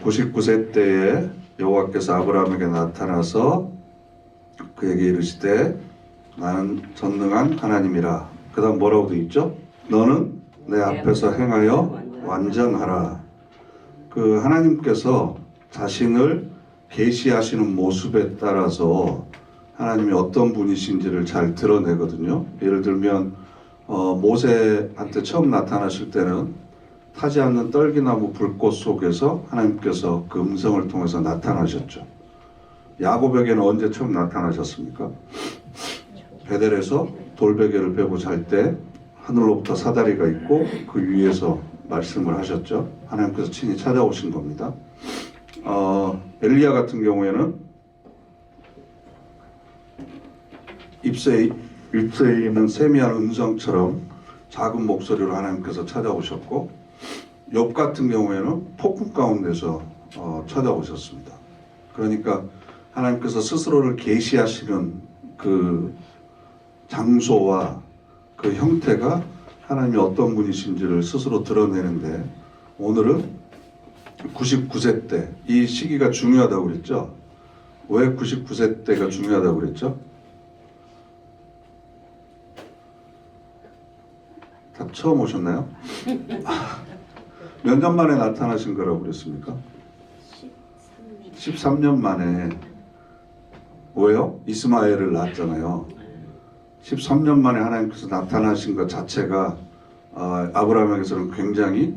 99세 때에 여호와께서 아브라함에게 나타나서 그에게 이르시되 나는 전능한 하나님이라. 그 다음 뭐라고 되어 있죠? 너는 내 앞에서 행하여 완전하라. 그 하나님께서 자신을 계시하시는 모습에 따라서 하나님이 어떤 분이신지를 잘 드러내거든요. 예를 들면 모세한테 처음 나타나실 때는 타지 않는 떨기나무 불꽃 속에서 하나님께서 그 음성을 통해서 나타나셨죠. 야곱에게는 언제 처음 나타나셨습니까? 베델에서 돌베개를 베고 잘 때 하늘로부터 사다리가 있고 그 위에서 말씀을 하셨죠. 하나님께서 친히 찾아오신 겁니다. 엘리야 같은 경우에는 ip새에 있는 세미한 음성처럼 작은 목소리로 하나님께서 찾아오셨고, 욥 같은 경우에는 폭풍 가운데서 찾아오셨습니다. 그러니까 하나님께서 스스로를 계시하시는 그 장소와 그 형태가 하나님이 어떤 분이신지를 스스로 드러내는데, 오늘은 99세 때, 이 시기가 중요하다고 그랬죠. 왜 99세 때가 중요하다고 그랬죠? 다 처음 오셨나요? 몇 년 만에 나타나신 거라고 그랬습니까? 13년 만에. 왜요? 이스마엘을 낳았잖아요. 13년 만에 하나님께서 나타나신 것 자체가 아브라함에게서는 굉장히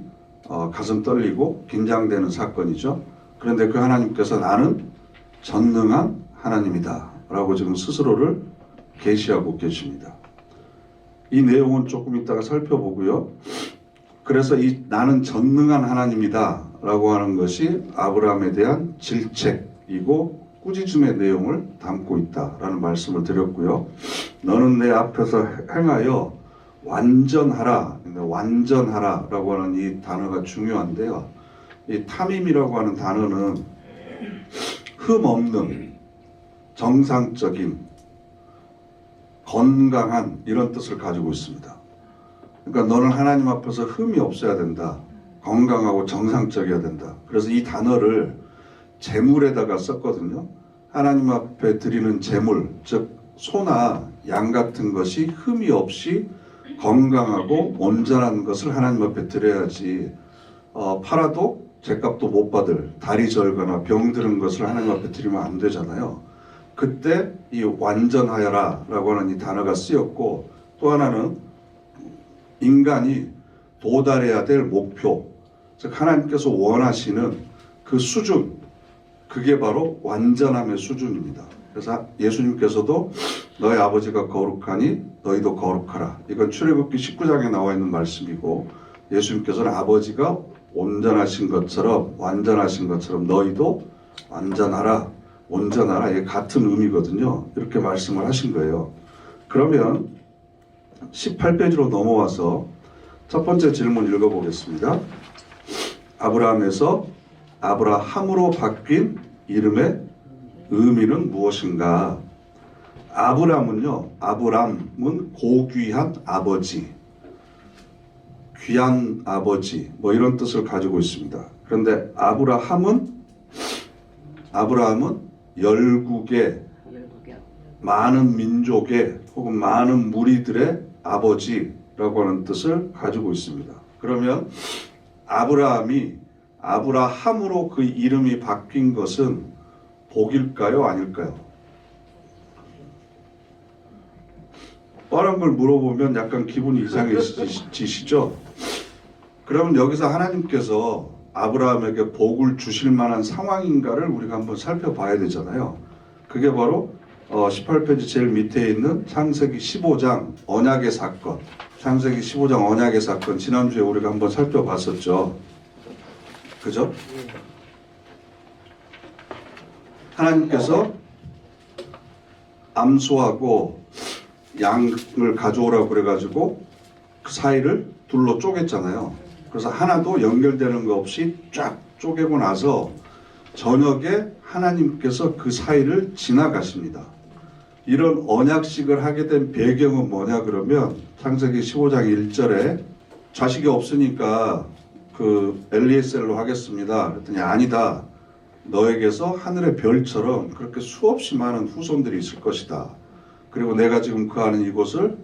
가슴 떨리고 긴장되는 사건이죠. 그런데 그 하나님께서 나는 전능한 하나님이다 라고 지금 스스로를 계시하고 계십니다. 이 내용은 조금 이따가 살펴보고요. 그래서 이 나는 전능한 하나님이다 라고 하는 것이 아브라함에 대한 질책이고 꾸짖음의 내용을 담고 있다라는 말씀을 드렸고요. 너는 내 앞에서 행하여 완전하라. 완전하라 라고 하는 이 단어가 중요한데요. 이 탐임이라고 하는 단어는 흠 없는, 정상적인, 건강한 이런 뜻을 가지고 있습니다. 그러니까 너는 하나님 앞에서 흠이 없어야 된다. 건강하고 정상적이어야 된다. 그래서 이 단어를 제물에다가 썼거든요. 하나님 앞에 드리는 제물, 즉 소나 양 같은 것이 흠이 없이 건강하고 온전한 것을 하나님 앞에 드려야지 팔아도 죗값도 못 받을 다리 절거나 병드는 것을 하나님 앞에 드리면 안 되잖아요. 그때 이 완전하여라 라고 하는 이 단어가 쓰였고, 또 하나는 인간이 도달해야 될 목표, 즉 하나님께서 원하시는 그 수준, 그게 바로 완전함의 수준입니다. 그래서 예수님께서도 너희 아버지가 거룩하니 너희도 거룩하라. 이건 출애굽기 19장에 나와 있는 말씀이고, 예수님께서는 아버지가 온전하신 것처럼, 완전하신 것처럼 너희도 완전하라, 온전하라. 이게 같은 의미거든요. 이렇게 말씀을 하신 거예요. 그러면 18페이지로 넘어와서 첫 번째 질문 읽어보겠습니다. 아브라함에서 아브라함으로 바뀐 이름의 의미는 무엇인가? 아브람은요, 아브람은 고귀한 아버지, 귀한 아버지, 뭐 이런 뜻을 가지고 있습니다. 그런데 아브라함은 열국의 많은 민족의 혹은 많은 무리들의 아버지라고 하는 뜻을 가지고 있습니다. 그러면 아브라함이 아브라함으로 그 이름이 바뀐 것은 복일까요? 아닐까요? 뻔한 걸 물어보면 약간 기분이 이상해지시죠? 그러면 여기서 하나님께서 아브라함에게 복을 주실 만한 상황인가를 우리가 한번 살펴봐야 되잖아요. 그게 바로 18페이지 제일 밑에 있는 창세기 15장 언약의 사건. 창세기 15장 언약의 사건, 지난주에 우리가 한번 살펴봤었죠. 그죠? 하나님께서 암소하고 양을 가져오라고 그래가지고 그 사이를 둘로 쪼갰잖아요. 그래서 하나도 연결되는 거 없이 쫙 쪼개고 나서 저녁에 하나님께서 그 사이를 지나가십니다. 이런 언약식을 하게 된 배경은 뭐냐 그러면 창세기 15장 1절에 자식이 없으니까 그 엘리에셀로 하겠습니다. 그랬더니 아니다. 너에게서 하늘의 별처럼 그렇게 수없이 많은 후손들이 있을 것이다. 그리고 내가 지금 거하는 이곳을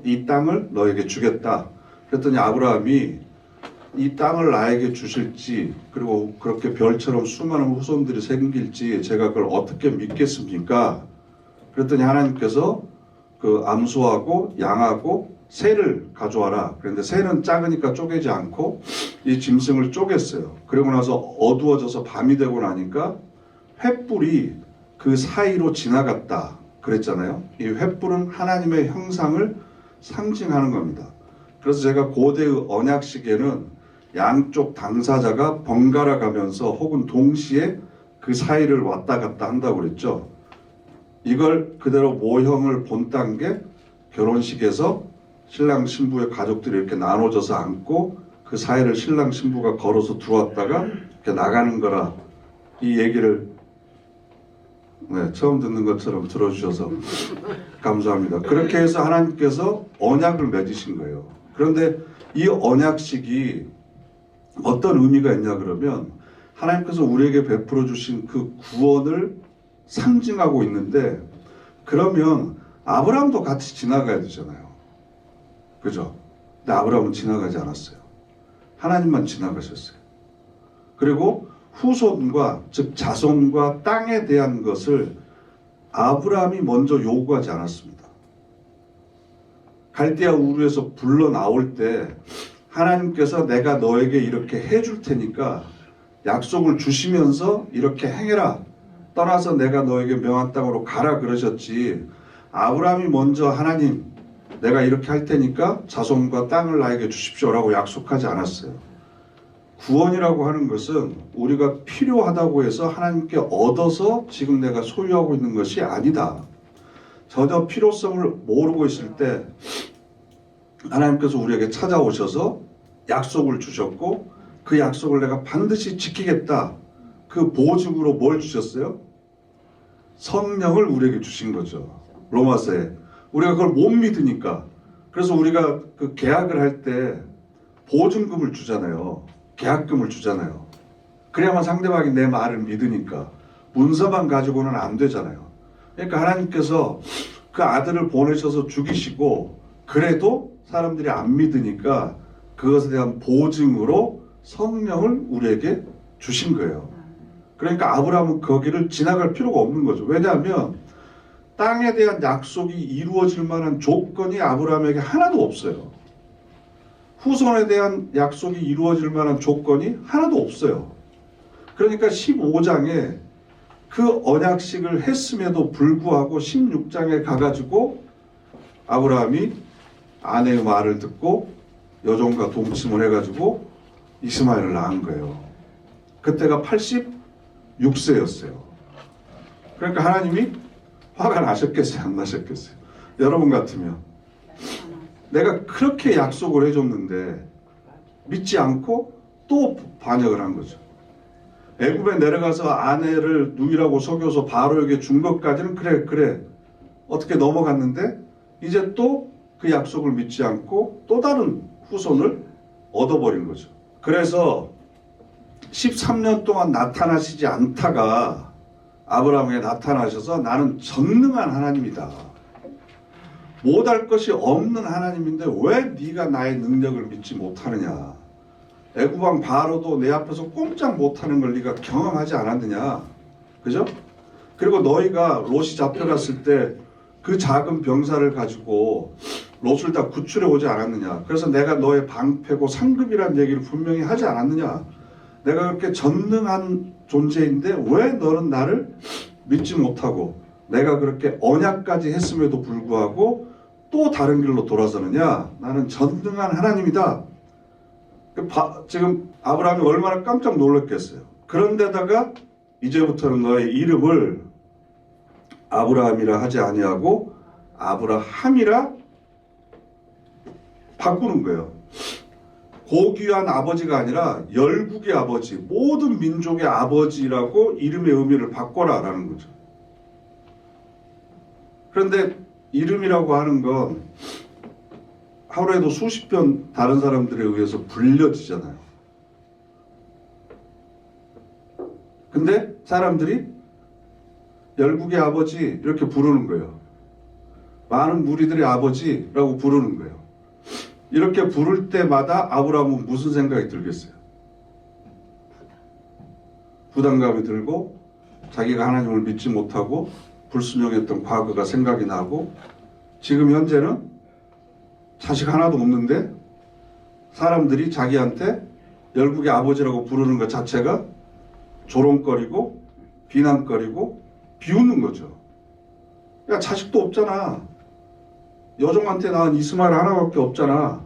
이 땅을 너에게 주겠다. 그랬더니 아브라함이 이 땅을 나에게 주실지 그리고 그렇게 별처럼 수많은 후손들이 생길지 제가 그걸 어떻게 믿겠습니까? 그랬더니 하나님께서 그 암소하고 양하고 새를 가져와라. 그런데 새는 작으니까 쪼개지 않고 이 짐승을 쪼갰어요. 그리고 나서 어두워져서 밤이 되고 나니까 횃불이 그 사이로 지나갔다. 그랬잖아요. 이 횃불은 하나님의 형상을 상징하는 겁니다. 그래서 제가 고대의 언약식에는 양쪽 당사자가 번갈아 가면서 혹은 동시에 그 사이를 왔다 갔다 한다고 그랬죠. 이걸 그대로 모형을 본딴 게 결혼식에서 신랑 신부의 가족들이 이렇게 나눠져서 앉고 그 사이를 신랑 신부가 걸어서 들어왔다가 이렇게 나가는 거라. 이 얘기를 처음 듣는 것처럼 들어주셔서 감사합니다. 그렇게 해서 하나님께서 언약을 맺으신 거예요. 그런데 이 언약식이 어떤 의미가 있냐 그러면 하나님께서 우리에게 베풀어 주신 그 구원을 상징하고 있는데, 그러면 아브라함도 같이 지나가야 되잖아요. 그죠? 근데 아브라함은 지나가지 않았어요. 하나님만 지나가셨어요. 그리고 후손과 즉 자손과 땅에 대한 것을 아브라함이 먼저 요구하지 않았습니다. 갈대아 우르에서 불러 나올 때 하나님께서 내가 너에게 이렇게 해줄 테니까 약속을 주시면서 이렇게 행해라. 떠나서 내가 너에게 명한 땅으로 가라 그러셨지. 아브라함이 먼저 하나님 내가 이렇게 할 테니까 자손과 땅을 나에게 주십시오라고 약속하지 않았어요. 구원이라고 하는 것은 우리가 필요하다고 해서 하나님께 얻어서 지금 내가 소유하고 있는 것이 아니다. 전혀 필요성을 모르고 있을 때 하나님께서 우리에게 찾아오셔서 약속을 주셨고 그 약속을 내가 반드시 지키겠다. 그 보증으로 뭘 주셨어요? 성령을 우리에게 주신 거죠. 로마서에. 우리가 그걸 못 믿으니까. 그래서 우리가 그 계약을 할 때 보증금을 주잖아요. 계약금을 주잖아요. 그래야만 상대방이 내 말을 믿으니까. 문서만 가지고는 안 되잖아요. 그러니까 하나님께서 그 아들을 보내셔서 죽이시고 그래도 사람들이 안 믿으니까 그것에 대한 보증으로 성령을 우리에게 주신 거예요. 그러니까 아브라함은 거기를 지나갈 필요가 없는 거죠. 왜냐하면 땅에 대한 약속이 이루어질 만한 조건이 아브라함에게 하나도 없어요. 후손에 대한 약속이 이루어질 만한 조건이 하나도 없어요. 그러니까 15장에 그 언약식을 했음에도 불구하고 16장에 가가지고 아브라함이 아내의 말을 듣고 여종과 동침을 해가지고 이스마엘을 낳은 거예요. 그때가 86세였어요. 그러니까 하나님이 화가 나셨겠어요? 안 나셨겠어요? 여러분 같으면 내가 그렇게 약속을 해줬는데 믿지 않고 또 반역을 한 거죠. 애굽에 내려가서 아내를 누이라고 속여서 바로에게 준 것까지는 그래 어떻게 넘어갔는데 이제 또 그 약속을 믿지 않고 또 다른 후손을 얻어버린 거죠. 그래서 13년 동안 나타나시지 않다가 아브라함에게 나타나셔서 나는 전능한 하나님이다. 못할 것이 없는 하나님인데 왜 네가 나의 능력을 믿지 못하느냐. 애굽왕 바로도 내 앞에서 꼼짝 못하는 걸 네가 경험하지 않았느냐. 그죠? 그리고 너희가 롯이 잡혀갔을 때 그 작은 병사를 가지고 롯을 다 구출해 오지 않았느냐. 그래서 내가 너의 방패고 상급이라는 얘기를 분명히 하지 않았느냐. 내가 그렇게 전능한 존재인데 왜 너는 나를 믿지 못하고 내가 그렇게 언약까지 했음에도 불구하고 또 다른 길로 돌아서느냐. 나는 전능한 하나님이다. 지금 아브라함이 얼마나 깜짝 놀랐겠어요. 그런데다가 이제부터는 너의 이름을 아브라함이라 하지 아니하고 아브라함이라 바꾸는 거예요. 고귀한 아버지가 아니라 열국의 아버지, 모든 민족의 아버지라고 이름의 의미를 바꿔라 라는 거죠. 그런데 이름이라고 하는 건 하루에도 수십 번 다른 사람들에 의해서 불려지잖아요. 근데 사람들이 열국의 아버지 이렇게 부르는 거예요. 많은 무리들의 아버지라고 부르는 거예요. 이렇게 부를 때마다 아브라함은 무슨 생각이 들겠어요? 부담감이 들고 자기가 하나님을 믿지 못하고 불순종했던 과거가 생각이 나고 지금 현재는 자식 하나도 없는데 사람들이 자기한테 열국의 아버지라고 부르는 것 자체가 조롱거리고 비난거리고 비웃는 거죠. 야, 자식도 없잖아. 여종한테 낳은 이스마엘 하나밖에 없잖아.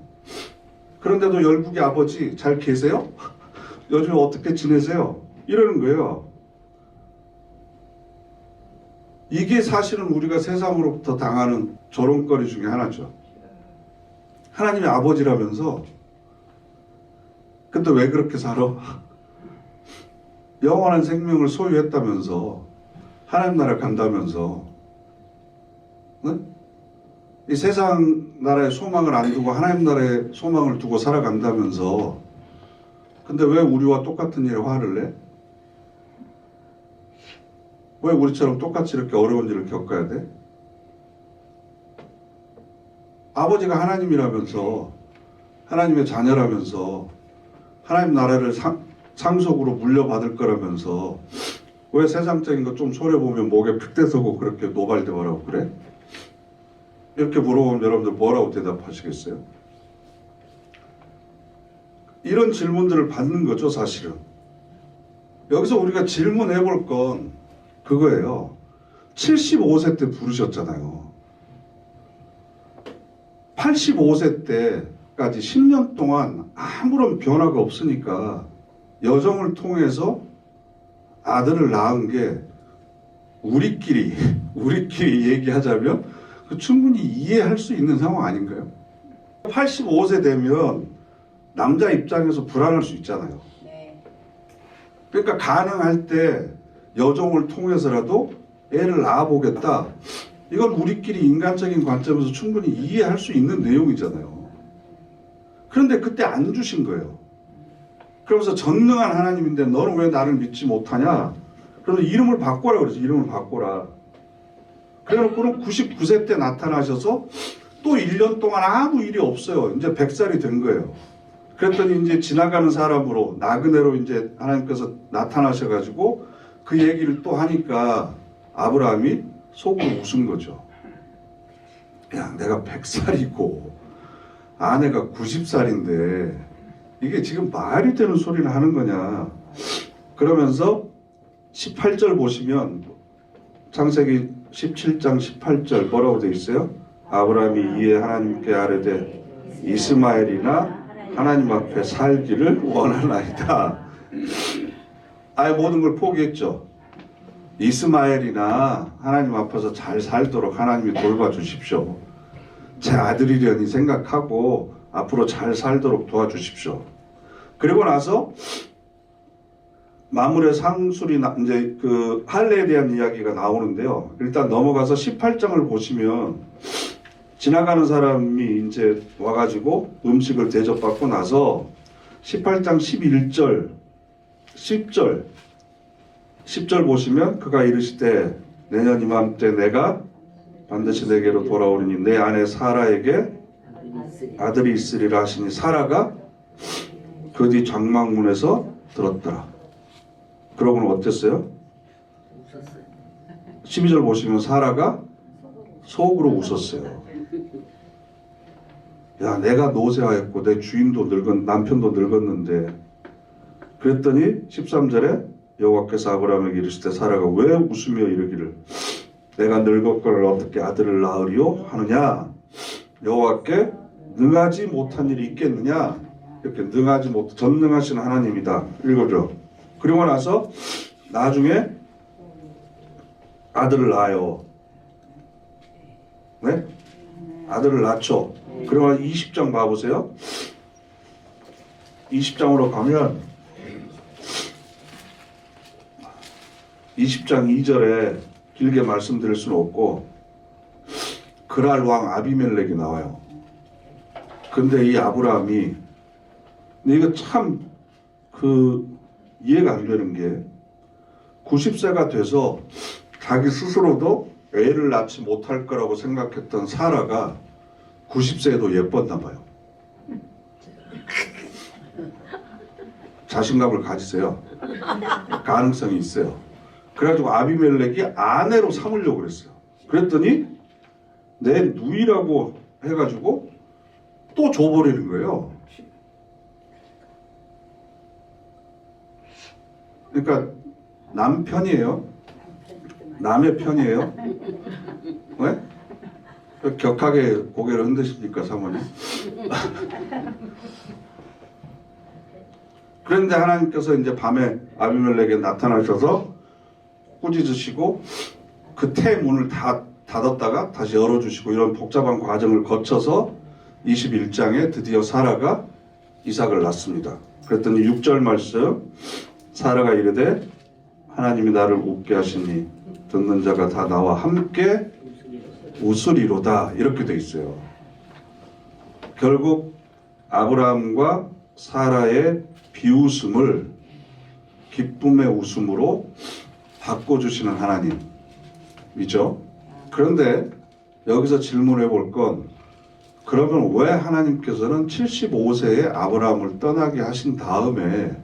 그런데도 열국의 아버지 잘 계세요? 요즘에 어떻게 지내세요? 이러는 거예요. 이게 사실은 우리가 세상으로부터 당하는 조롱거리 중에 하나죠. 하나님의 아버지라면서 근데 왜 그렇게 살아? 영원한 생명을 소유했다면서 하나님 나라 간다면서 응? 이 세상 나라의 소망을 안 두고 하나님 나라의 소망을 두고 살아간다면서 근데 왜 우리와 똑같은 일에 화를 내? 왜 우리처럼 똑같이 이렇게 어려운 일을 겪어야 돼? 아버지가 하나님이라면서 하나님의 자녀라면서 하나님 나라를 상속으로 물려받을 거라면서 왜 세상적인 거 좀 소려보면 목에 픽대 서고 그렇게 노발대발하고 그래? 이렇게 물어보면 여러분들 뭐라고 대답하시겠어요? 이런 질문들을 받는 거죠, 사실은. 여기서 우리가 질문해 볼 건 그거예요. 75세 때 부르셨잖아요. 85세 때까지 10년 동안 아무런 변화가 없으니까 여정을 통해서 아들을 낳은 게 우리끼리 얘기하자면 충분히 이해할 수 있는 상황 아닌가요? 85세 되면 남자 입장에서 불안할 수 있잖아요. 그러니까 가능할 때 여종을 통해서라도 애를 낳아보겠다. 이건 우리끼리 인간적인 관점에서 충분히 이해할 수 있는 내용이잖아요. 그런데 그때 안 주신 거예요. 그러면서 전능한 하나님인데 너는 왜 나를 믿지 못하냐? 그래서 이름을 바꿔라 그러지. 이름을 바꿔라. 그래놓고는 99세 때 나타나셔서 또 1년 동안 아무 일이 없어요. 이제 100살이 된 거예요. 그랬더니 이제 지나가는 사람으로 나그네로 이제 하나님께서 나타나셔가지고 그 얘기를 또 하니까 아브라함이 속으로 웃은 거죠. 야, 내가 100살이고 아내가 90살인데 이게 지금 말이 되는 소리를 하는 거냐. 그러면서 18절 보시면 창세기 17장 18절 뭐라고 되어 있어요? 아브라함이 이에 하나님께 아뢰되 이스마엘이나 하나님 앞에 살기를 원하나이다. 아예 모든 걸 포기했죠. 이스마엘이나 하나님 앞에서 잘 살도록 하나님이 돌봐주십시오. 제 아들이려니 생각하고 앞으로 잘 살도록 도와주십시오. 그리고 나서 마물의 상술이 이제 그 할례에 대한 이야기가 나오는데요. 일단 넘어가서 18장을 보시면 지나가는 사람이 이제 와가지고 음식을 대접받고 나서 18장 11절 10절 보시면 그가 이르시되 내년 이맘때 내가 반드시 내게로 돌아오리니 내 아내 사라에게 아들이 있으리라 하시니 사라가 그 뒤 장막문에서 들었더라. 그러고는 어땠어요? 12절 보시면 사라가 속으로 웃었어요. 야, 내가 노쇠하였고 내 주인도 남편도 늙었는데. 그랬더니 13절에 여호와께서 아브라함에게 이르시되 사라가 왜 웃으며 이르기를 내가 늙었거늘 어떻게 아들을 낳으리요 하느냐. 여호와께 능하지 못한 일이 있겠느냐. 이렇게 능하지 못 전능하신 하나님이다. 읽어줘. 그리고 나서 나중에 아들을 낳아요. 네? 아들을 낳죠. 그리고 20장 봐보세요. 20장으로 가면 20장 2절에 길게 말씀드릴 수는 없고 그랄 왕 아비멜렉이 나와요. 근데 이 아브라함이 이거 참 이해가 안 되는 게 90세가 돼서 자기 스스로도 애를 낳지 못할 거라고 생각했던 사라가 90세에도 예뻤나 봐요. 자신감을 가지세요. 가능성이 있어요. 그래가지고 아비멜렉이 아내로 삼으려고 그랬어요. 그랬더니 내 누이라고 해가지고 또 줘버리는 거예요. 그러니까 남편이에요. 남의 편이에요. 왜? 격하게 고개를 흔드십니까, 사모님? 그런데 하나님께서 이제 밤에 아비멜렉에 나타나셔서 꾸짖으시고 그 태 문을 다 닫았다가 다시 열어주시고 이런 복잡한 과정을 거쳐서 21장에 드디어 사라가 이삭을 낳습니다. 그랬더니 6절 말씀, 사라가 이르되 하나님이 나를 웃게 하시니 듣는 자가 다 나와 함께 웃으리로다, 이렇게 돼 있어요. 결국 아브라함과 사라의 비웃음을 기쁨의 웃음으로 바꿔주시는 하나님이죠. 그런데 여기서 질문해 볼 건, 그러면 왜 하나님께서는 75세에 아브라함을 떠나게 하신 다음에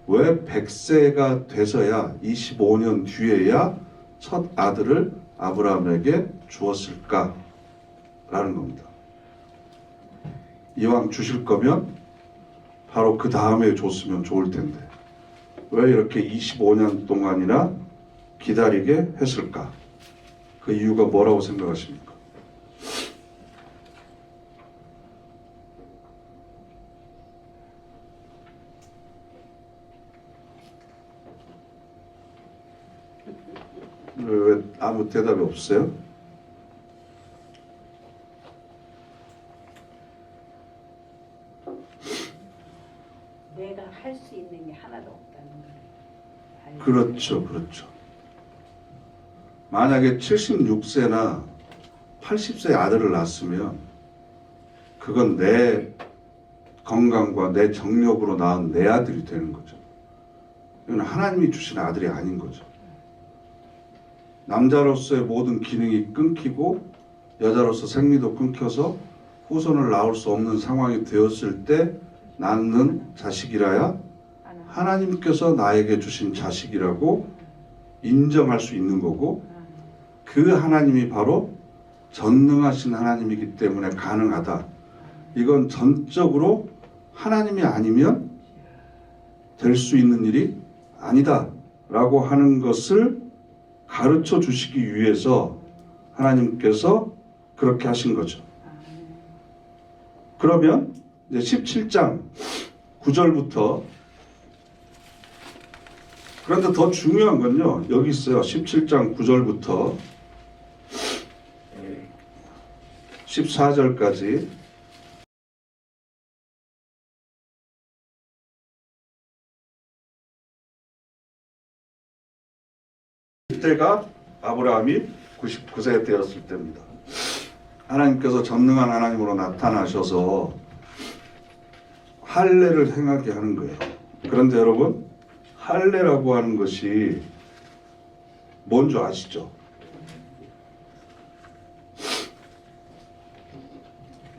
왜 100세가 돼서야 25년 뒤에야 첫 아들을 아브라함에게 주었을까? 라는 겁니다. 이왕 주실 거면 바로 그 다음에 줬으면 좋을 텐데 왜 이렇게 25년 동안이나 기다리게 했을까? 그 이유가 뭐라고 생각하십니까? 왜 아무 대답이 없어요? 내가 할 수 있는 게 하나도 없다는 거예요. 그렇죠, 그렇죠. 만약에 76세나 80세 아들을 낳았으면 그건 내 건강과 내 정력으로 낳은 내 아들이 되는 거죠. 이건 하나님이 주신 아들이 아닌 거죠. 남자로서의 모든 기능이 끊기고 여자로서 생리도 끊겨서 후손을 낳을 수 없는 상황이 되었을 때 낳는 자식이라야 하나님께서 나에게 주신 자식이라고 인정할 수 있는 거고, 그 하나님이 바로 전능하신 하나님이기 때문에 가능하다. 이건 전적으로 하나님이 아니면 될 수 있는 일이 아니다 라고 하는 것을 가르쳐 주시기 위해서 하나님께서 그렇게 하신 거죠. 그러면 이제 17장 9절부터, 그런데 더 중요한 건요, 여기 있어요. 17장 9절부터 14절까지 이때가 아브라함이 99세 되었을 때입니다. 하나님께서 전능한 하나님으로 나타나셔서 할례를 행하게 하는 거예요. 그런데 여러분, 할례라고 하는 것이 뭔지 아시죠?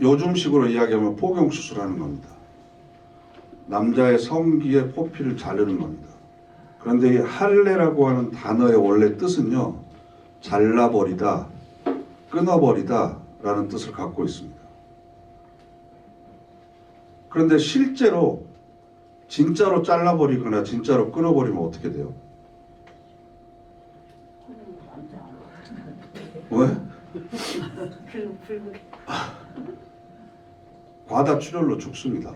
요즘식으로 이야기하면 포경수술하는 겁니다. 남자의 성기에 포피를 자르는 겁니다. 그런데 이 할례라고 하는 단어의 원래 뜻은요, 잘라버리다, 끊어버리다 라는 뜻을 갖고 있습니다. 그런데 실제로 진짜로 잘라버리거나 진짜로 끊어버리면 어떻게 돼요? 왜? 과다출혈로 죽습니다.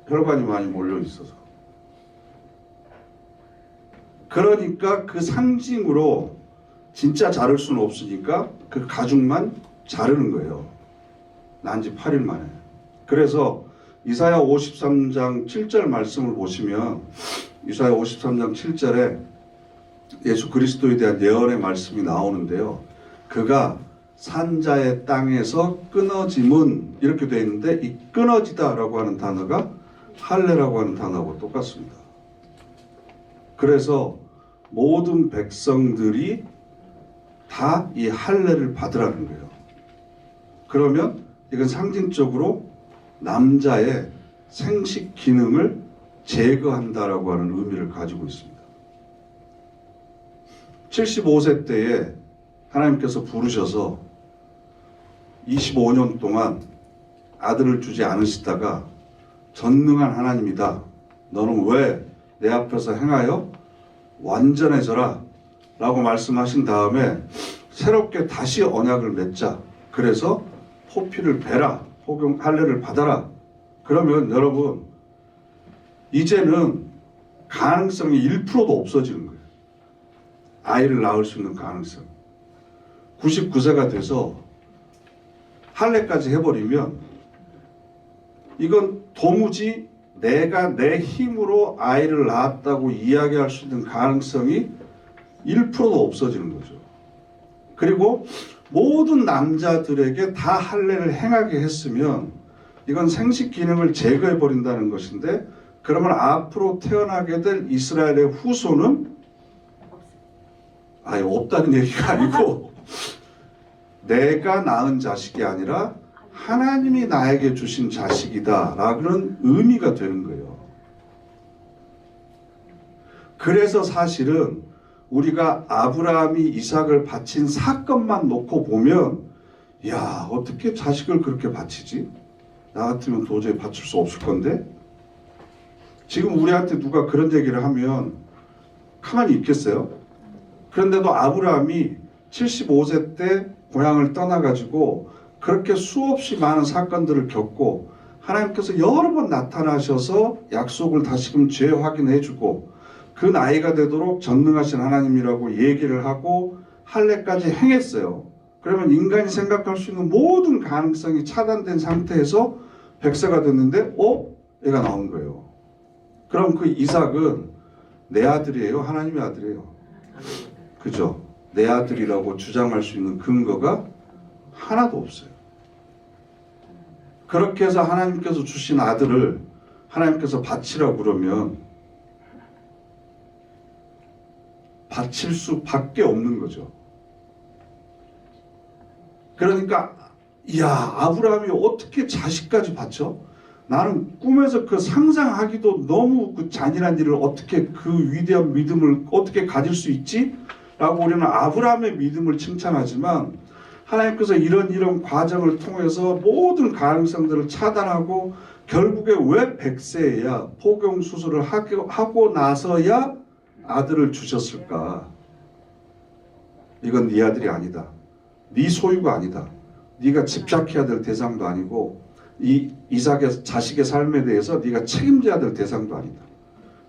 혈관이 많이 몰려 있어서. 그러니까 그 상징으로 진짜 자를 수는 없으니까 그 가죽만 자르는 거예요. 난지 8일 만에. 그래서 이사야 53장 7절 말씀을 보시면, 이사야 53장 7절에 예수 그리스도에 대한 예언의 말씀이 나오는데요. 그가 산자의 땅에서 끊어짐은, 이렇게 되어 있는데 이 끊어지다라고 하는 단어가 할례라고 하는 단어하고 똑같습니다. 그래서 모든 백성들이 다 이 할례를 받으라는 거예요. 그러면 이건 상징적으로 남자의 생식 기능을 제거한다라고 하는 의미를 가지고 있습니다. 75세 때에 하나님께서 부르셔서 25년 동안 아들을 주지 않으시다가 전능한 하나님이다. 너는 왜 내 앞에서 행하여 완전해져라 라고 말씀하신 다음에 새롭게 다시 언약을 맺자. 그래서 포피를 베라. 포경 할례를 받아라. 그러면 여러분 이제는 가능성이 1%도 없어지는 거예요. 아이를 낳을 수 있는 가능성. 99세가 돼서 할례까지 해버리면 이건 도무지 내가 내 힘으로 아이를 낳았다고 이야기할 수 있는 가능성이 1%도 없어지는 거죠. 그리고 모든 남자들에게 다 할례를 행하게 했으면 이건 생식 기능을 제거해 버린다는 것인데, 그러면 앞으로 태어나게 될 이스라엘의 후손은 아예 없다는 얘기가 아니고 내가 낳은 자식이 아니라 하나님이 나에게 주신 자식이다라는 의미가 되는 거예요. 그래서 사실은 우리가 아브라함이 이삭을 바친 사건만 놓고 보면, 야, 어떻게 자식을 그렇게 바치지? 나 같으면 도저히 바칠 수 없을 건데? 지금 우리한테 누가 그런 얘기를 하면 가만히 있겠어요? 그런데도 아브라함이 75세 때 고향을 떠나가지고 그렇게 수없이 많은 사건들을 겪고 하나님께서 여러 번 나타나셔서 약속을 다시금 재확인해주고 그 나이가 되도록 전능하신 하나님이라고 얘기를 하고 할례까지 행했어요. 그러면 인간이 생각할 수 있는 모든 가능성이 차단된 상태에서 100세가 됐는데 애가 나온 거예요. 그럼 그 이삭은 내 아들이에요? 하나님의 아들이에요? 그죠? 내 아들이라고 주장할 수 있는 근거가 하나도 없어요. 그렇게 해서 하나님께서 주신 아들을 하나님께서 바치라고 그러면 바칠 수밖에 없는 거죠. 그러니까 야, 아브라함이 어떻게 자식까지 바쳐? 나는 꿈에서 그 상상하기도 너무 그 잔인한 일을 어떻게 그 위대한 믿음을 어떻게 가질 수 있지? 라고 우리는 아브라함의 믿음을 칭찬하지만 하나님께서 이런 과정을 통해서 모든 가능성들을 차단하고 결국에 왜 100세에야 포경 수술을 하고 나서야 아들을 주셨을까? 이건 네 아들이 아니다. 네 소유가 아니다. 네가 집착해야 될 대상도 아니고 이 이삭의 자식의 삶에 대해서 네가 책임져야 될 대상도 아니다.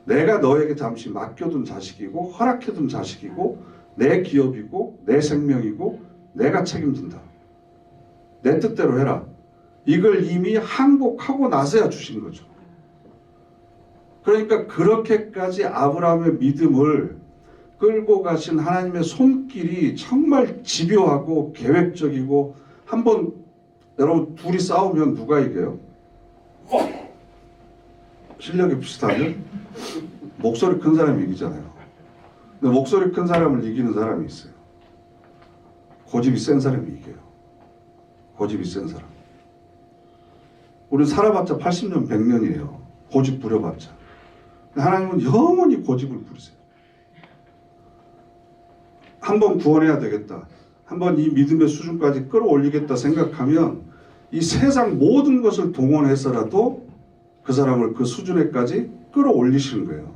내가 너에게 잠시 맡겨둔 자식이고 허락해둔 자식이고 내 기업이고 내 생명이고 내가 책임진다. 내 뜻대로 해라. 이걸 이미 항복하고 나서야 주신 거죠. 그러니까 그렇게까지 아브라함의 믿음을 끌고 가신 하나님의 손길이 정말 집요하고 계획적이고, 한번 여러분 둘이 싸우면 누가 이겨요? 실력이 비슷하면 목소리 큰 사람이 이기잖아요. 근데 목소리 큰 사람을 이기는 사람이 있어요. 고집이 센 사람이 이겨요. 고집이 센 사람. 우리는 살아봤자 80년 100년이에요. 고집 부려봤자. 하나님은 영원히 고집을 부리세요. 한번 구원해야 되겠다. 한번 이 믿음의 수준까지 끌어올리겠다 생각하면 이 세상 모든 것을 동원해서라도 그 사람을 그 수준에까지 끌어올리시는 거예요.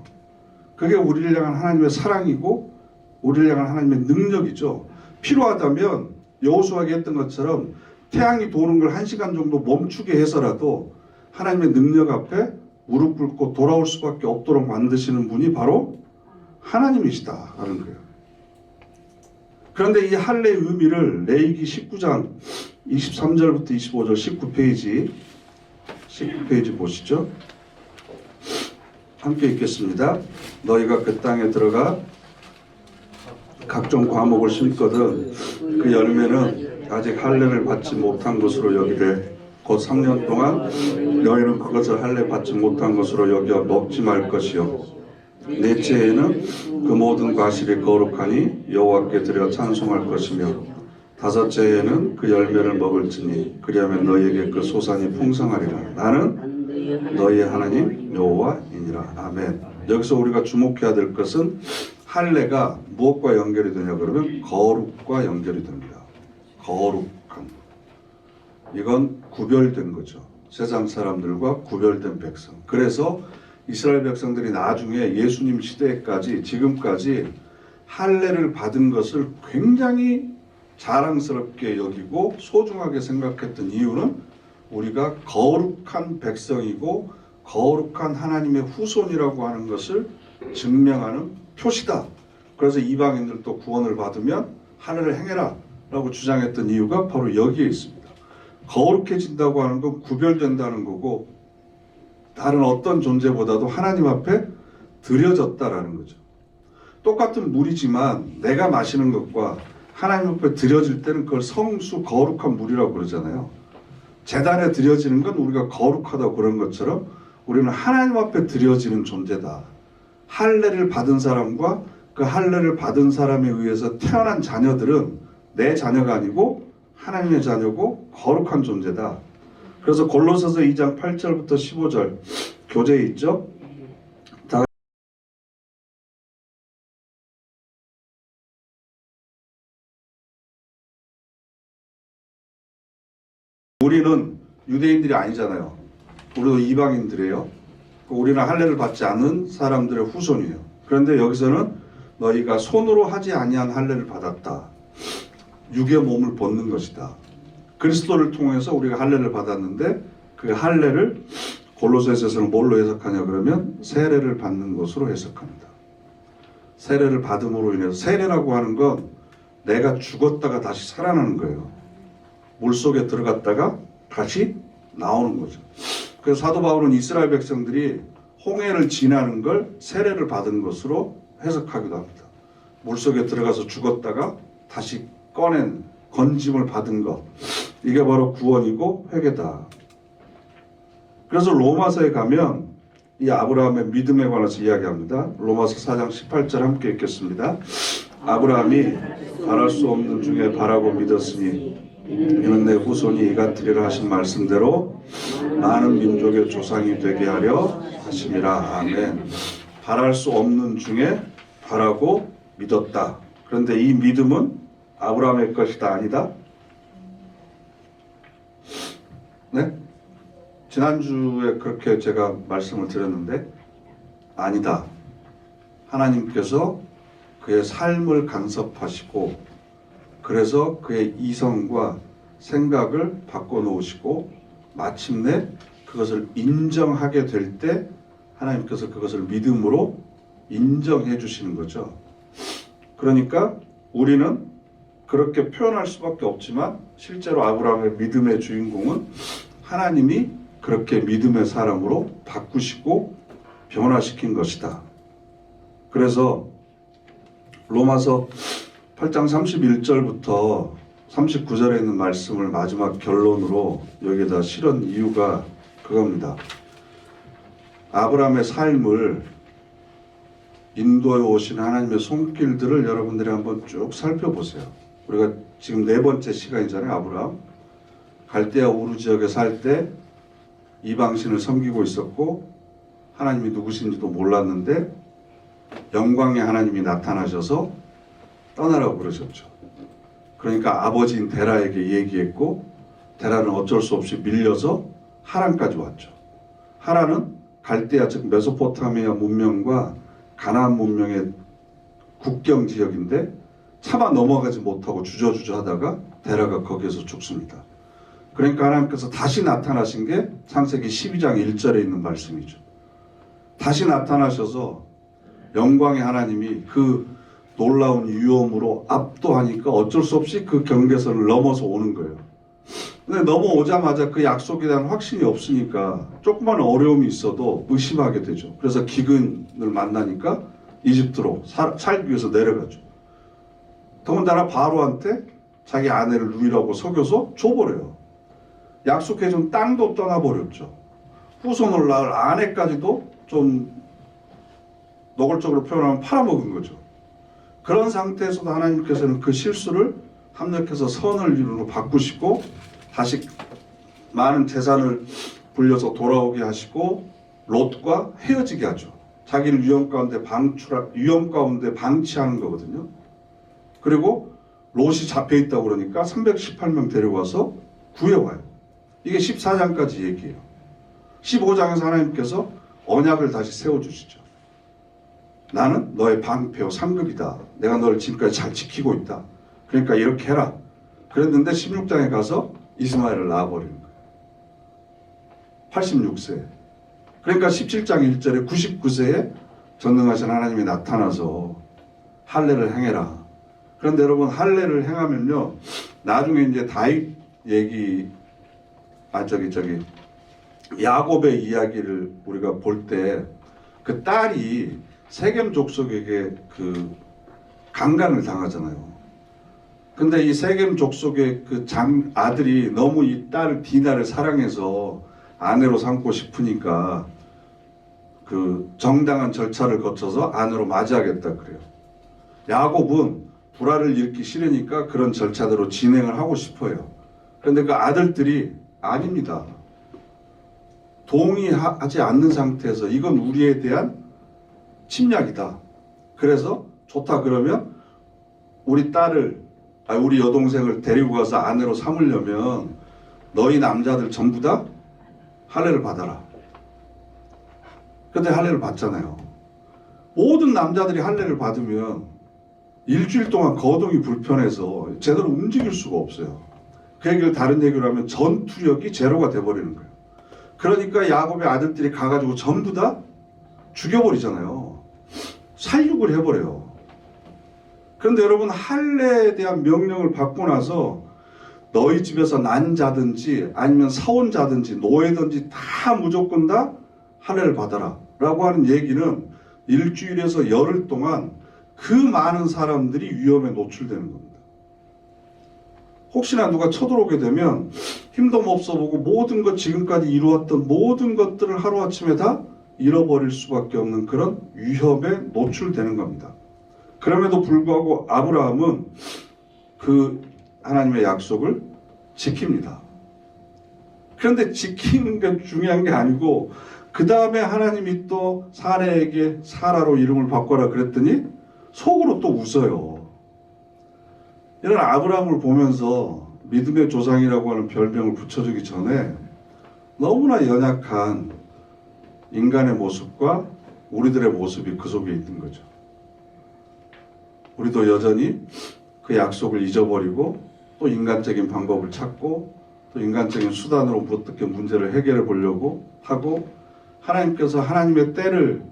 그게 우리를 향한 하나님의 사랑이고 우리를 향한 하나님의 능력이죠. 필요하다면 여호수아가 했던 것처럼 태양이 도는 걸 1시간 정도 멈추게 해서라도 하나님의 능력 앞에 무릎 꿇고 돌아올 수밖에 없도록 만드시는 분이 바로 하나님이시다라는 거예요. 그런데 이 할례의 의미를 레위기 19장 23절부터 25절 19페이지 보시죠. 함께 읽겠습니다. 너희가 그 땅에 들어가 각종 과목을 심거든 그 열매는 아직 할례를 받지 못한 것으로 여기되 곧 3년 동안 너희는 그것을 할례 받지 못한 것으로 여겨 먹지 말 것이요 넷째에는 그 모든 과실이 거룩하니 여호와께 드려 찬송할 것이며 다섯째에는 그 열매를 먹을지니 그리하면 너희에게 그 소산이 풍성하리라. 나는 너희의 하나님 여호와이니라. 아멘. 여기서 우리가 주목해야 될 것은 할례가 무엇과 연결이 되냐 그러면 거룩과 연결이 됩니다. 거룩함. 이건 구별된 거죠. 세상 사람들과 구별된 백성. 그래서 이스라엘 백성들이 나중에 예수님 시대까지 지금까지 할례를 받은 것을 굉장히 자랑스럽게 여기고 소중하게 생각했던 이유는 우리가 거룩한 백성이고 거룩한 하나님의 후손이라고 하는 것을 증명하는 표시다. 그래서 이방인들도 구원을 받으면 할례를 행해라 라고 주장했던 이유가 바로 여기에 있습니다. 거룩해진다고 하는 건 구별된다는 거고 다른 어떤 존재보다도 하나님 앞에 드려졌다라는 거죠. 똑같은 물이지만 내가 마시는 것과 하나님 앞에 드려질 때는 그걸 성수 거룩한 물이라고 그러잖아요. 제단에 드려지는 건 우리가 거룩하다고 그런 것처럼 우리는 하나님 앞에 드려지는 존재다. 할례를 받은 사람과 그 할례를 받은 사람에 의해서 태어난 자녀들은 내 자녀가 아니고 하나님의 자녀고 거룩한 존재다. 그래서 골로새서 2장 8절부터 15절 교재에 있죠. 우리는 유대인들이 아니잖아요. 우리도 이방인들이에요. 우리는 할례를 받지 않은 사람들의 후손이에요. 그런데 여기서는 너희가 손으로 하지 아니한 할례를 받았다. 육의 몸을 벗는 것이다. 그리스도를 통해서 우리가 할례를 받았는데 그 할례를 골로새서에서는 뭘로 해석하냐 그러면 세례를 받는 것으로 해석합니다. 세례를 받음으로 인해서 세례라고 하는 건 내가 죽었다가 다시 살아나는 거예요. 물속에 들어갔다가 다시 나오는 거죠. 그래서 사도 바울은 이스라엘 백성들이 홍해를 지나는 걸 세례를 받은 것으로 해석하기도 합니다. 물속에 들어가서 죽었다가 다시 꺼낸 건짐을 받은 것. 이게 바로 구원이고 회개다. 그래서 로마서에 가면 이 아브라함의 믿음에 관해서 이야기합니다. 로마서 4장 18절 함께 읽겠습니다. 아브라함이 바랄 수 없는 중에 바라고 믿었으니 이는 내 후손이 이같으리라 하신 말씀대로 많은 민족의 조상이 되게 하려 하심이라. 아멘. 바랄 수 없는 중에 바라고 믿었다. 그런데 이 믿음은 아브라함의 것이다 아니다? 네? 지난주에 그렇게 제가 말씀을 드렸는데 아니다. 하나님께서 그의 삶을 간섭하시고 그래서 그의 이성과 생각을 바꿔놓으시고 마침내 그것을 인정하게 될 때 하나님께서 그것을 믿음으로 인정해 주시는 거죠. 그러니까 우리는 그렇게 표현할 수밖에 없지만 실제로 아브라함의 믿음의 주인공은 하나님이 그렇게 믿음의 사람으로 바꾸시고 변화시킨 것이다. 그래서 로마서 8장 31절부터 39절에 있는 말씀을 마지막 결론으로 여기에다 실은 이유가 그겁니다. 아브라함의 삶을 인도해 오신 하나님의 손길들을 여러분들이 한번 쭉 살펴보세요. 우리가 지금 네 번째 시간이잖아요. 아브라함 갈대아 우르 지역에 살 때 이방신을 섬기고 있었고 하나님이 누구신지도 몰랐는데 영광의 하나님이 나타나셔서 떠나라고 그러셨죠. 그러니까 아버지인 데라에게 얘기했고 데라는 어쩔 수 없이 밀려서 하란까지 왔죠. 하란은 갈대아 즉 메소포타미아 문명과 가나안 문명의 국경 지역인데 차마 넘어가지 못하고 주저주저 하다가 데라가 거기에서 죽습니다. 그러니까 하나님께서 다시 나타나신 게 창세기 12장 1절에 있는 말씀이죠. 다시 나타나셔서 영광의 하나님이 그 놀라운 위엄으로 압도하니까 어쩔 수 없이 그 경계선을 넘어서 오는 거예요. 근데 넘어오자마자 그 약속에 대한 확신이 없으니까 조그만 어려움이 있어도 의심하게 되죠. 그래서 기근을 만나니까 이집트로 살기 위해서 내려가죠. 더군다나 바로한테 자기 아내를 누이라고 속여서 줘버려요. 약속해준 땅도 떠나버렸죠. 후손을 낳을 아내까지도 좀 노골적으로 표현하면 팔아먹은 거죠. 그런 상태에서도 하나님께서는 그 실수를 합력해서 선을 이루로 바꾸시고 다시 많은 재산을 불려서 돌아오게 하시고 롯과 헤어지게 하죠. 자기를 위험 가운데 방치하는 거거든요. 그리고 롯이 잡혀 있다고 그러니까 318명 데려와서 구해와요. 이게 14장까지 얘기해요. 15장에서 하나님께서 언약을 다시 세워주시죠. 나는 너의 방패요 상급이다. 내가 너를 지금까지 잘 지키고 있다. 그러니까 이렇게 해라. 그랬는데 16장에 가서 이스마엘을 낳아버리는 거예요. 86세. 그러니까 17장 1절에 99세에 전능하신 하나님이 나타나서 할례를 행해라. 그런데 여러분 할례를 행하면요. 나중에 이제 다윗 얘기 야곱의 이야기를 우리가 볼 때 그 딸이 세겜 족속에게 그 강간을 당하잖아요. 근데 이 세겜 족속의 그 아들이 너무 이 딸 디나를 사랑해서 아내로 삼고 싶으니까 그 정당한 절차를 거쳐서 아내로 맞이하겠다 그래요. 야곱은 불화를 일으키기 싫으니까 그런 절차대로 진행을 하고 싶어요. 그런데 그 아들들이 아닙니다. 동의하지 않는 상태에서 이건 우리에 대한 침략이다. 그래서 좋다 그러면 우리 여동생을 데리고 가서 아내로 삼으려면 너희 남자들 전부 다 할례를 받아라. 근데 할례를 받잖아요. 모든 남자들이 할례를 받으면 일주일 동안 거동이 불편해서 제대로 움직일 수가 없어요. 그 얘기를 다른 얘기로 하면 전투력이 제로가 돼버리는 거예요. 그러니까 야곱의 아들들이 가가지고 전부 다 죽여버리잖아요. 살육을 해버려요. 그런데 여러분 할례에 대한 명령을 받고 나서 너희 집에서 난 자든지 아니면 사온 자든지 노예든지 다 무조건 다 할례를 받아라 라고 하는 얘기는 일주일에서 열흘 동안 그 많은 사람들이 위험에 노출되는 겁니다. 혹시나 누가 쳐들어오게 되면 힘도 못 써보고 모든 것 지금까지 이루었던 모든 것들을 하루아침에 다 잃어버릴 수밖에 없는 그런 위협에 노출되는 겁니다. 그럼에도 불구하고 아브라함은 그 하나님의 약속을 지킵니다. 그런데 지키는 게 중요한 게 아니고 그 다음에 하나님이 또 사라에게 사라로 이름을 바꿔라 그랬더니 속으로 또 웃어요. 이런 아브라함을 보면서 믿음의 조상이라고 하는 별명을 붙여주기 전에 너무나 연약한 인간의 모습과 우리들의 모습이 그 속에 있는 거죠. 우리도 여전히 그 약속을 잊어버리고 또 인간적인 방법을 찾고 또 인간적인 수단으로 어떻게 문제를 해결해 보려고 하고 하나님께서 하나님의 때를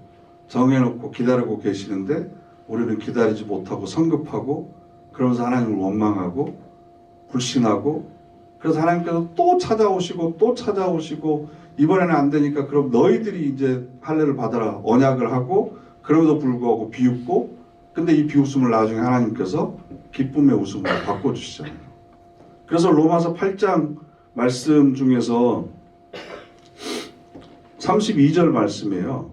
정해놓고 기다리고 계시는데 우리는 기다리지 못하고 성급하고 그러면서 하나님을 원망하고 불신하고 그래서 하나님께서 또 찾아오시고 또 찾아오시고 이번에는 안 되니까 그럼 너희들이 이제 할례를 받아라 언약을 하고 그럼에도 불구하고 비웃고 근데 이 비웃음을 나중에 하나님께서 기쁨의 웃음으로 바꿔주시잖아요. 그래서 로마서 8장 말씀 중에서 32절 말씀이에요.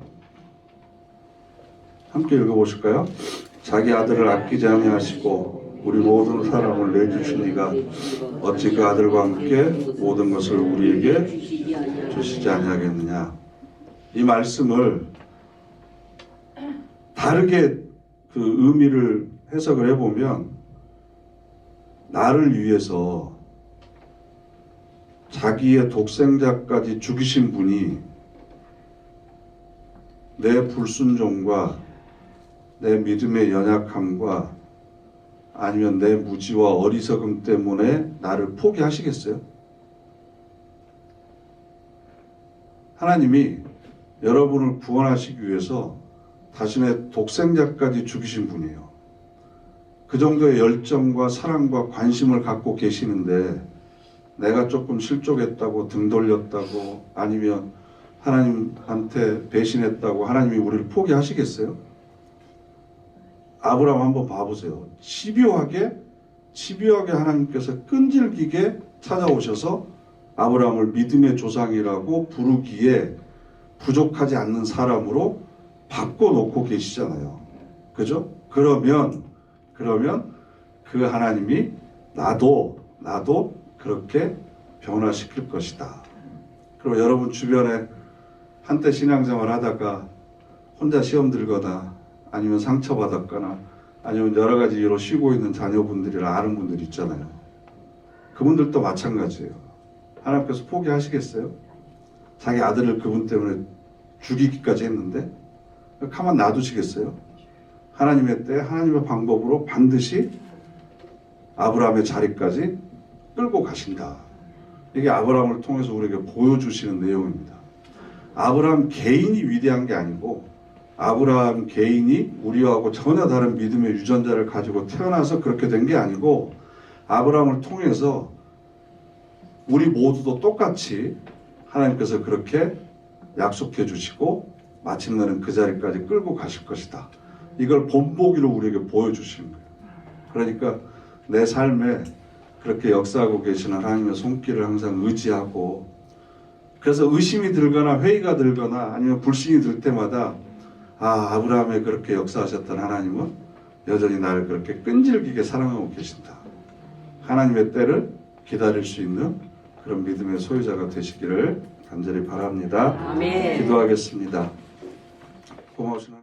함께 읽어보실까요? 자기 아들을 아끼지 아니하시고 우리 모든 사람을 내주신 이가 어찌 그 아들과 함께 모든 것을 우리에게 주시지 아니하겠느냐. 이 말씀을 다르게 그 의미를 해석을 해보면 나를 위해서 자기의 독생자까지 죽이신 분이 내 불순종과 내 믿음의 연약함과 아니면 내 무지와 어리석음 때문에 나를 포기하시겠어요? 하나님이 여러분을 구원하시기 위해서 자신의 독생자까지 죽이신 분이에요. 그 정도의 열정과 사랑과 관심을 갖고 계시는데 내가 조금 실족했다고 등 돌렸다고 아니면 하나님한테 배신했다고 하나님이 우리를 포기하시겠어요? 아브라함 한번 봐보세요. 집요하게 하나님께서 끈질기게 찾아오셔서 아브라함을 믿음의 조상이라고 부르기에 부족하지 않는 사람으로 바꿔놓고 계시잖아요. 그죠? 그러면 그 하나님이 나도 그렇게 변화시킬 것이다. 그리고 여러분 주변에 한때 신앙생활 하다가 혼자 시험 들거나 아니면 상처받았거나 아니면 여러 가지 이유로 쉬고 있는 자녀분들이나 아는 분들 있잖아요. 그분들도 마찬가지예요. 하나님께서 포기하시겠어요? 자기 아들을 그분 때문에 죽이기까지 했는데 가만 놔두시겠어요? 하나님의 때 하나님의 방법으로 반드시 아브라함의 자리까지 끌고 가신다. 이게 아브라함을 통해서 우리에게 보여주시는 내용입니다. 아브라함 개인이 위대한 게 아니고 아브라함 개인이 우리하고 전혀 다른 믿음의 유전자를 가지고 태어나서 그렇게 된 게 아니고 아브라함을 통해서 우리 모두도 똑같이 하나님께서 그렇게 약속해 주시고 마침내는 그 자리까지 끌고 가실 것이다. 이걸 본보기로 우리에게 보여주시는 거예요. 그러니까 내 삶에 그렇게 역사하고 계시는 하나님의 손길을 항상 의지하고, 그래서 의심이 들거나 회의가 들거나 아니면 불신이 들 때마다 아브라함에 그렇게 역사하셨던 하나님은 여전히 나를 그렇게 끈질기게 사랑하고 계신다. 하나님의 때를 기다릴 수 있는 그런 믿음의 소유자가 되시기를 간절히 바랍니다. 아멘. 기도하겠습니다. 고마우신 하나님.